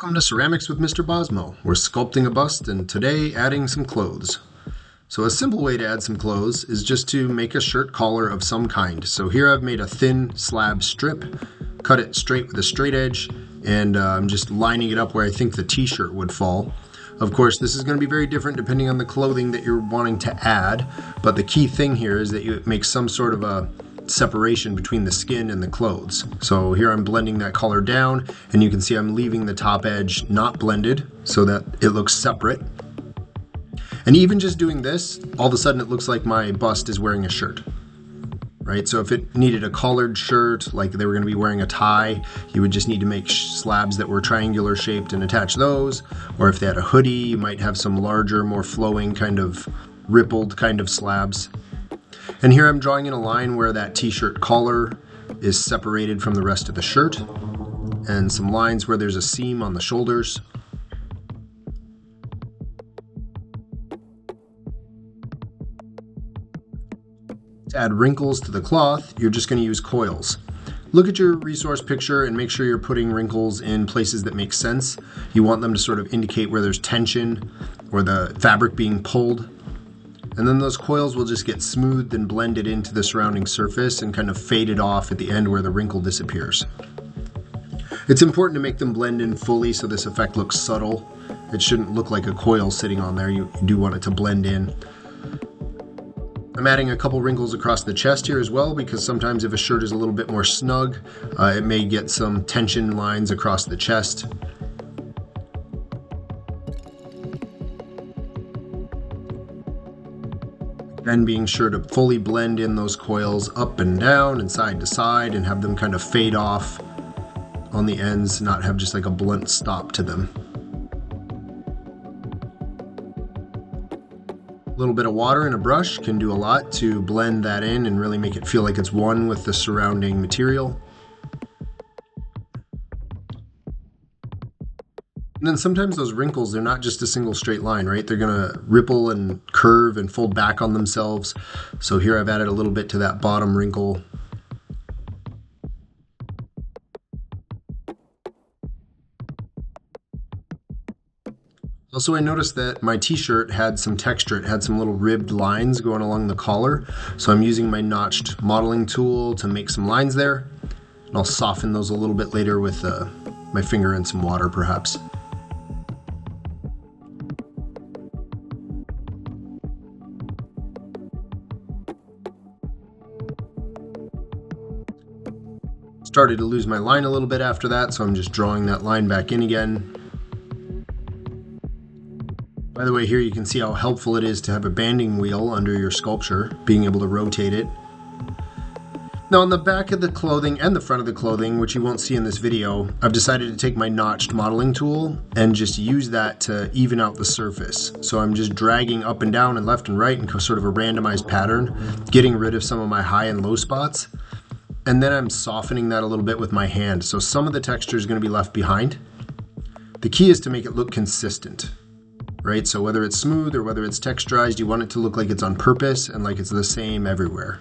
Welcome to Ceramics with Mr. Bosmo. We're sculpting a bust and today adding some clothes. So a simple way to add some clothes is just to make a shirt collar of some kind. So here I've made a thin slab strip, cut it straight with a straight edge, and I'm just lining it up where I think the t-shirt would fall. Of course, this is going to be very different depending on the clothing that you're wanting to add, but the key thing here is that you make some sort of a separation between the skin and the clothes. So here I'm blending that color down, and you can see I'm leaving the top edge not blended so that it looks separate. And even just doing this, all of a sudden it looks like my bust is wearing a shirt, right? So if it needed a collared shirt, like they were going to be wearing a tie, you would just need to make slabs that were triangular shaped and attach those. Or if they had a hoodie, you might have some larger, more flowing kind of rippled kind of slabs. And here I'm drawing in a line where that t-shirt collar is separated from the rest of the shirt, and some lines where there's a seam on the shoulders. To add wrinkles to the cloth, you're just going to use coils. Look at your resource picture and make sure you're putting wrinkles in places that make sense. You want them to sort of indicate where there's tension or the fabric being pulled. And then those coils will just get smoothed and blended into the surrounding surface and kind of faded off at the end where the wrinkle disappears. It's important to make them blend in fully so this effect looks subtle. It shouldn't look like a coil sitting on there. You do want it to blend in. I'm adding a couple wrinkles across the chest here as well, because sometimes if a shirt is a little bit more snug, it may get some tension lines across the chest. Then being sure to fully blend in those coils up and down and side to side and have them kind of fade off on the ends, not have just like a blunt stop to them. A little bit of water and a brush can do a lot to blend that in and really make it feel like it's one with the surrounding material. And then sometimes those wrinkles, they're not just a single straight line, right? They're gonna ripple and curve and fold back on themselves. So here I've added a little bit to that bottom wrinkle. Also, I noticed that my t-shirt had some texture. It had some little ribbed lines going along the collar. So I'm using my notched modeling tool to make some lines there. And I'll soften those a little bit later with my finger and some water perhaps. Started to lose my line a little bit after that, so I'm just drawing that line back in again. By the way, here you can see how helpful it is to have a banding wheel under your sculpture, being able to rotate it. Now on the back of the clothing and the front of the clothing, which you won't see in this video, I've decided to take my notched modeling tool and just use that to even out the surface. So I'm just dragging up and down and left and right in sort of a randomized pattern, getting rid of some of my high and low spots. And then I'm softening that a little bit with my hand. So some of the texture is going to be left behind. The key is to make it look consistent, right? So whether it's smooth or whether it's texturized, you want it to look like it's on purpose and like it's the same everywhere.